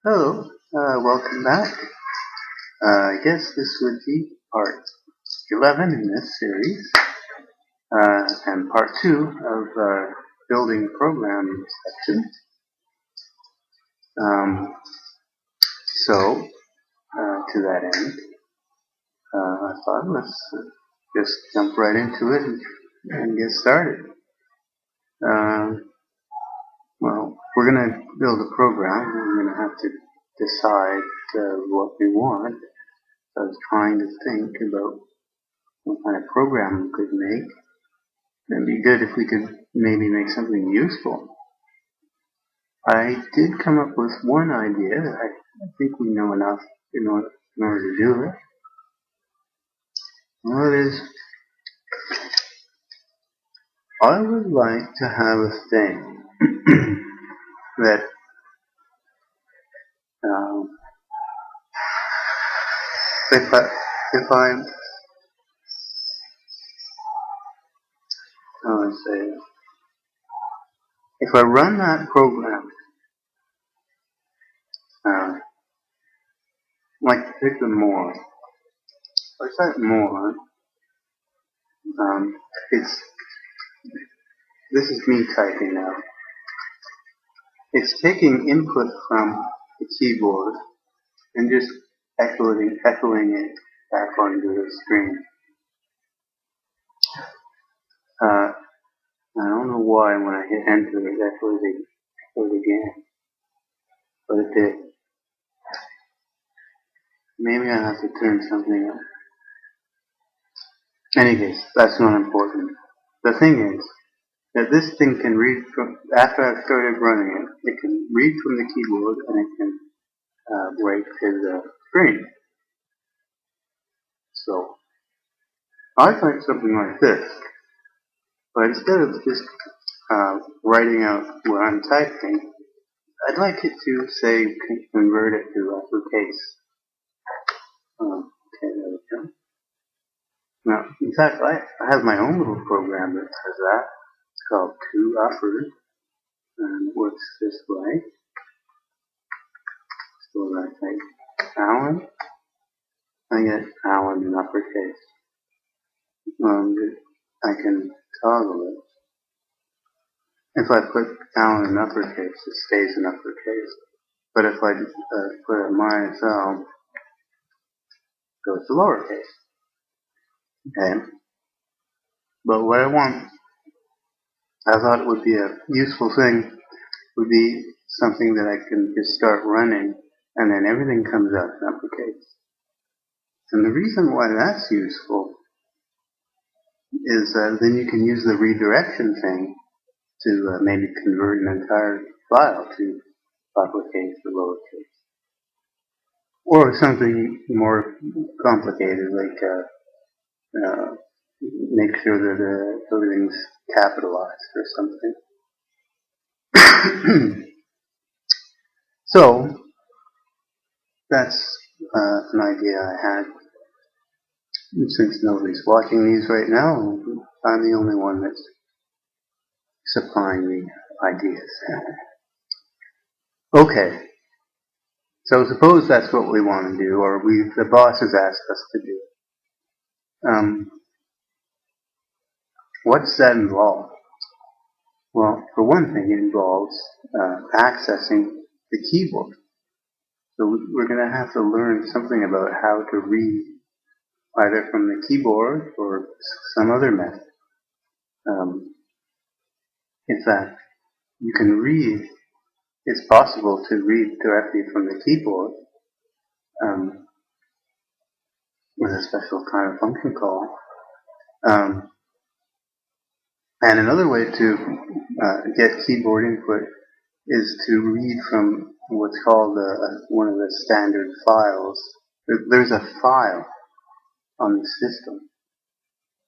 Hello, welcome back. I guess this would be part 11 in this series, and part 2 of building programming section. Um, to that end, I thought let's just jump right into it and get started. Well, if we're going to build a program, we're going to have to decide what we want. So I was trying to think about what kind of program we could make. It'd be good if we could maybe make something useful. I did come up with one idea that I think we know enough in order to do it. Well, it is, I would like to have a thing that if I let's say if I run that program, like to pick the more. If I type more, this is me typing now. It's taking input from the keyboard and just echoing it back onto the screen. I don't know why when I hit enter it echoed again, but it did. Maybe I have to turn something up. Anyways, that's not important. The thing is that this thing can read from, after I've started running it can read from the keyboard and it can write to the screen. So I like something like this, but instead of just writing out what I'm typing, I'd like it to say convert it to uppercase. Okay, there we go. Now, in fact, I have my own little program that says that. It's called toUpper, and it works this way. So when I type Alan, I get Alan in uppercase. I can toggle it. If I put Alan in uppercase, it stays in uppercase. But if I put a minus L, it goes to lowercase. Okay. But what I thought it would be a useful thing, would be something that I can just start running, and then everything comes out in uppercase. And the reason why that's useful is then you can use the redirection thing to maybe convert an entire file to uppercase or lowercase. Or something more complicated, like make sure that everything's capitalized or something. So, that's an idea I had. Since nobody's watching these right now, I'm the only one that's supplying the ideas. Okay, so suppose that's what we want to do, or the boss has asked us to do. What does that involve? Well, for one thing, it involves accessing the keyboard. So we're going to have to learn something about how to read either from the keyboard or some other method. In fact, you can read, it's possible to read directly from the keyboard with a special kind of function call. And another way to get keyboard input is to read from what's called one of the standard files. There's a file on the system,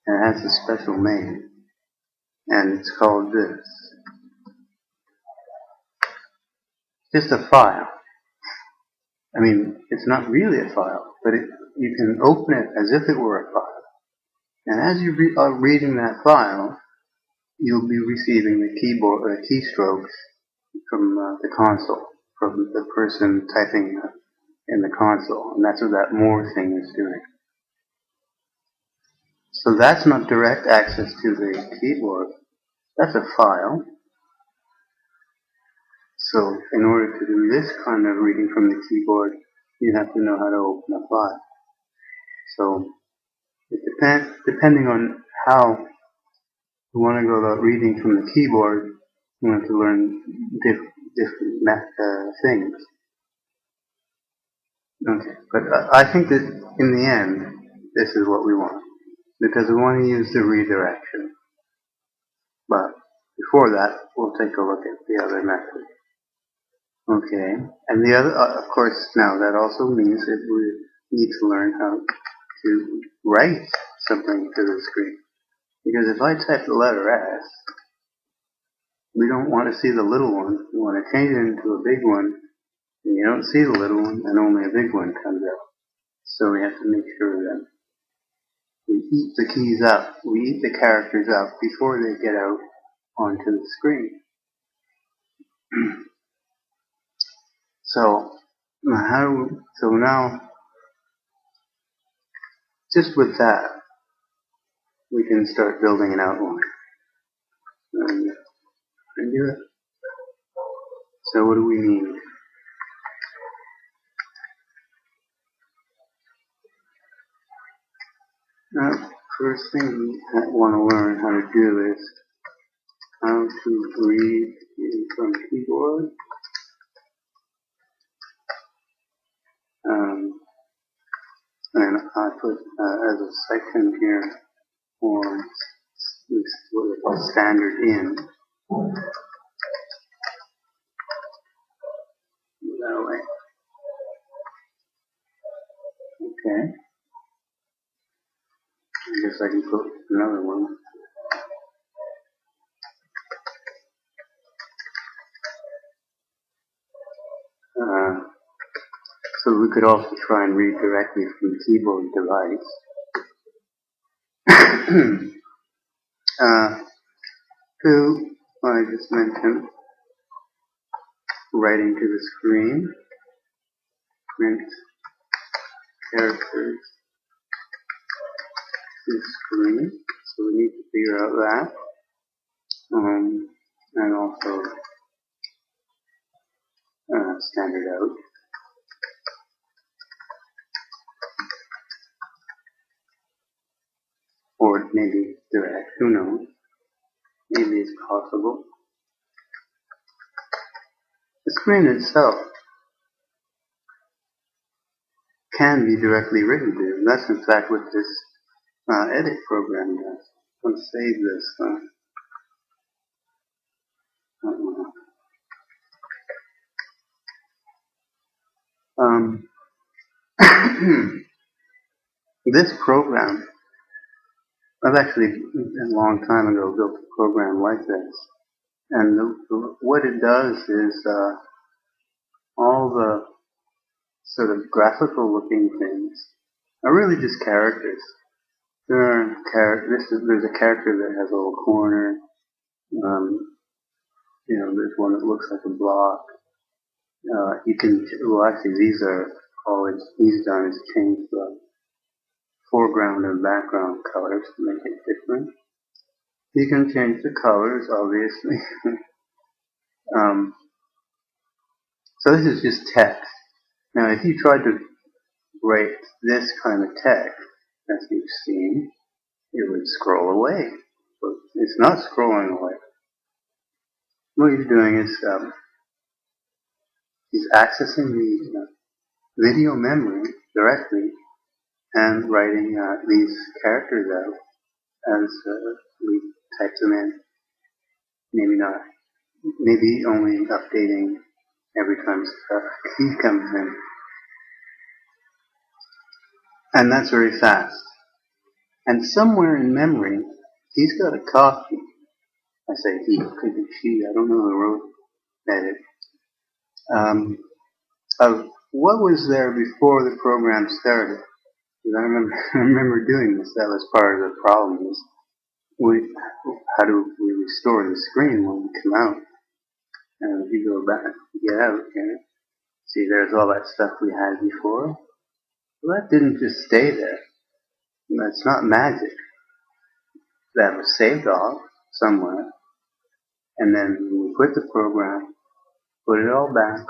and it has a special name, and it's called this. Just a file. I mean, it's not really a file, but you can open it as if it were a file. And as you are reading that file, you'll be receiving the keyboard keystrokes from the console, from the person typing in the console, and that's what that more thing is doing. So that's not direct access to the keyboard. That's a file. So in order to do this kind of reading from the keyboard, you have to know how to open a file. So it depends, depending on how you want to go about reading from the keyboard, you have to learn different things. Okay, but I think that in the end, this is what we want, because we want to use the redirection. But before that, we'll take a look at the other method. Okay, and the other, of course, now that also means that we need to learn how to write something to the screen. Because if I type the letter S, we don't want to see the little one. We want to change it into a big one, and you don't see the little one, and only a big one comes out. So we have to make sure that we eat the keys up, we eat the characters up before they get out onto the screen. So now, just with that, we can start building an outline. And do it. So what do we need? First thing we want to learn how to do is how to read from keyboard. And I put as a section here for this what we call standard in. That way. Okay. I guess I can put another one. So we could also try and read directly from the keyboard device. I just mentioned writing to the screen, print characters to the screen. So we need to figure out that. And also standard out. Or maybe direct, who knows? Maybe it's possible. The screen itself can be directly written to, and that's in fact what this edit program does. I'll save this. This program, I've actually a long time ago built a program like this, and what it does is all the sort of graphical looking things are really just characters. There's a character that has a little corner. There's one that looks like a block. Actually these are all he's done is change the foreground and background colors to make it different. You can change the colors, obviously. So this is just text. Now if you tried to write this kind of text, as you've seen, it would scroll away. But it's not scrolling away. What he's doing is he's accessing the video memory directly and writing these characters out as we type them in. Maybe only updating every time a key comes in. And that's very fast. And somewhere in memory, he's got a copy. I say he, could be she, I don't know who wrote that. Of what was there before the program started. I remember doing this. That was part of the problem. Is how do we restore the screen when we come out? And if you go back, get out here. See, there's all that stuff we had before. Well, that didn't just stay there. That's not magic. That was saved off somewhere, and then we put the program, put it all back,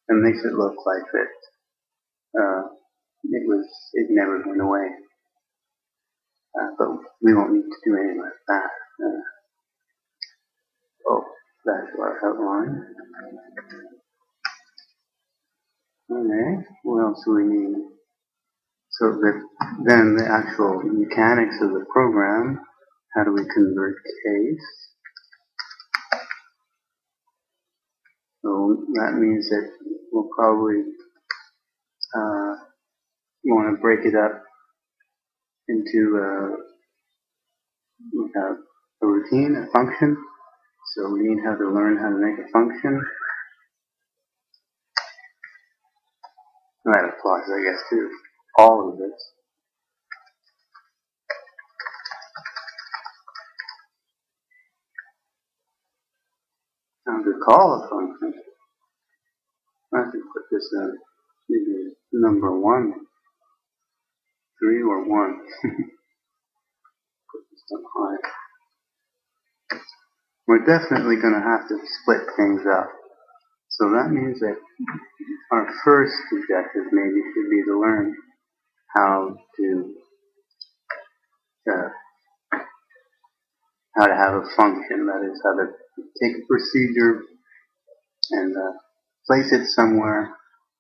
and makes it look like it never went away. But we won't need to do anything like that. That's our outline. Okay, what else do we need? So then the actual mechanics of the program, how do we convert case? So that means that we'll probably want to break it up into a routine, a function. So we need how to learn how to make a function. That applies, I guess, to all of this. Now to call a function, I can put this in maybe number 1, 3 or 1. Put this up high. We're definitely going to have to split things up. So that means that our first objective maybe should be to learn how to have a function. That is, how to take a procedure and place it somewhere,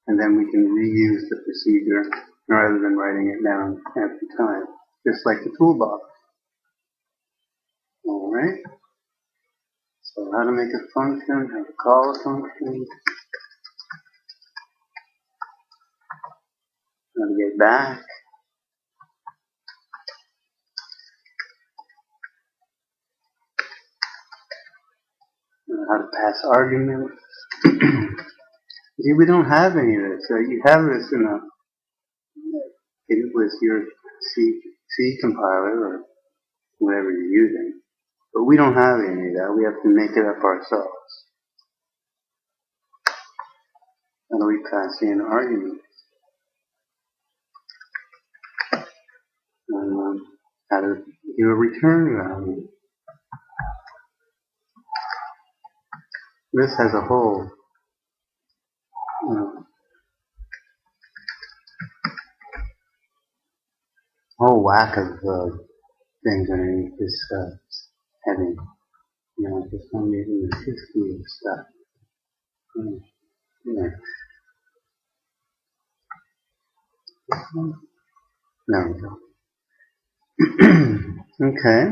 and then we can reuse the procedure rather than writing it down every time, just like the toolbox. Alright, so how to make a function, how to call a function, how to get back, how to pass arguments. See, we don't have any of this. You have this with your C compiler or whatever you're using, but we don't have any of that. We have to make it up ourselves. How do we pass in arguments? How to do a return value. This has a whole whack of things underneath this heading. For some reason there's history and stuff. Yeah. There we go. Okay.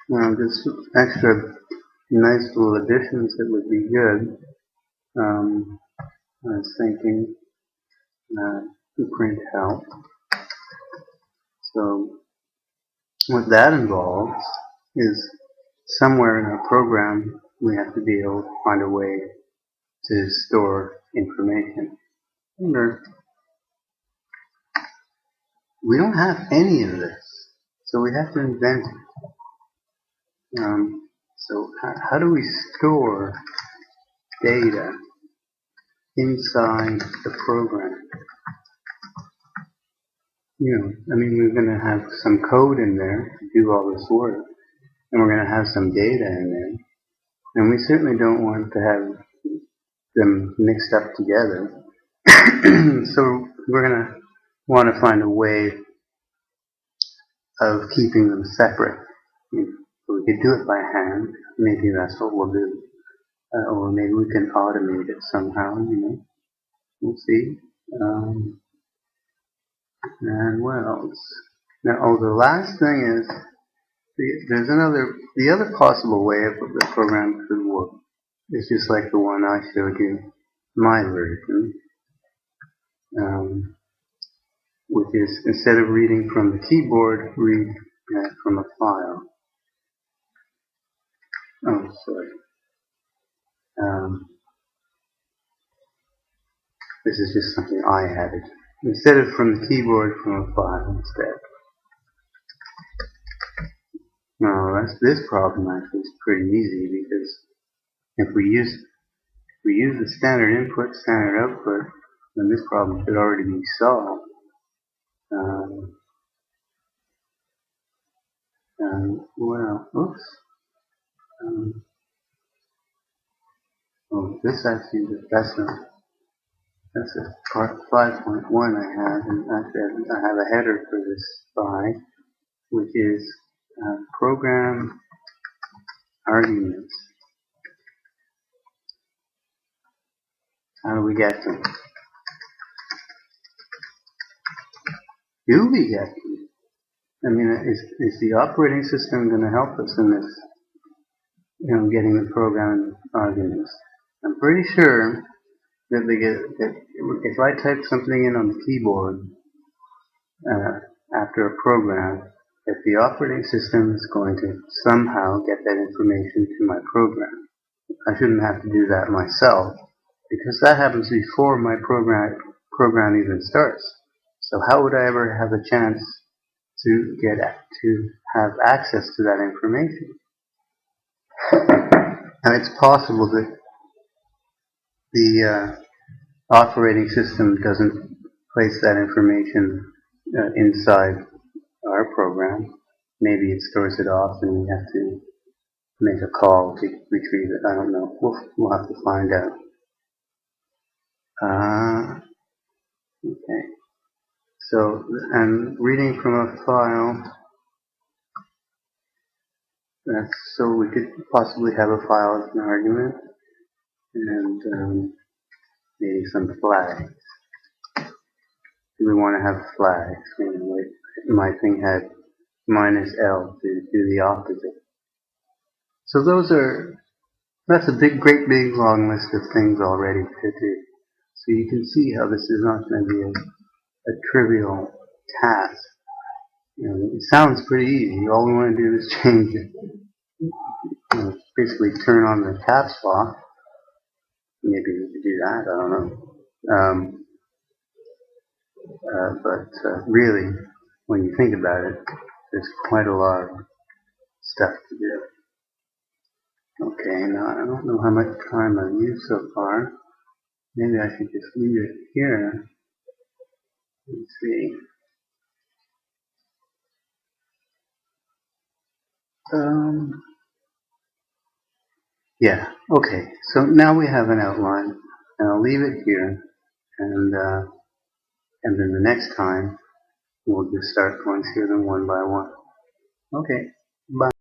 Now just extra nice little additions that would be good. I was thinking to print help. So what that involves is somewhere in our program we have to be able to find a way to store information. Remember, we don't have any of this, so we have to invent it. So how do we store data inside the program? We're going to have some code in there to do all this work, and we're going to have some data in there, and we certainly don't want to have them mixed up together. So we're going to want to find a way of keeping them separate. So we could do it by hand. Maybe that's what we'll do. Or maybe we can automate it somehow, We'll see. And what else? Now, the last thing is, there's the other possible way of the program could work. It's just like the one I showed you, my version. Which is, instead of reading from the keyboard, read from a file. Oh, sorry. This is just something I added. Instead of from the keyboard, from a file instead. Now, this problem actually is pretty easy because If we use the standard input, standard output, then this problem should already be solved. Well, oops. Oh, this actually, that's a part 5.1 I have, and actually I have a header for this file, which is program arguments. How do we get them? Do we get them? I mean, is the operating system going to help us in this, getting the program arguments? I'm pretty sure that if I type something in on the keyboard after a program, that the operating system is going to somehow get that information to my program. I shouldn't have to do that myself, because that happens before my program even starts. So how would I ever have a chance to have access to that information? And it's possible that the operating system doesn't place that information inside our program. Maybe it stores it off and we have to make a call to retrieve it. I don't know. We'll have to find out. Okay. So I'm reading from a file. So we could possibly have a file as an argument, and maybe some flags. Do we want to have flags? My thing had -L to do the opposite. So that's a great big long list of things already to do. So you can see how this is not going to be a trivial task. It sounds pretty easy. All we want to do is change it. Basically turn on the caps lock. Maybe we could do that. I don't know. But really, when you think about it, there's quite a lot of stuff to do. Okay, now I don't know how much time I've used so far. Maybe I should just leave it here. Let's see. Yeah, okay. So now we have an outline, and I'll leave it here, and then the next time we'll just start going through them one by one. Okay, bye.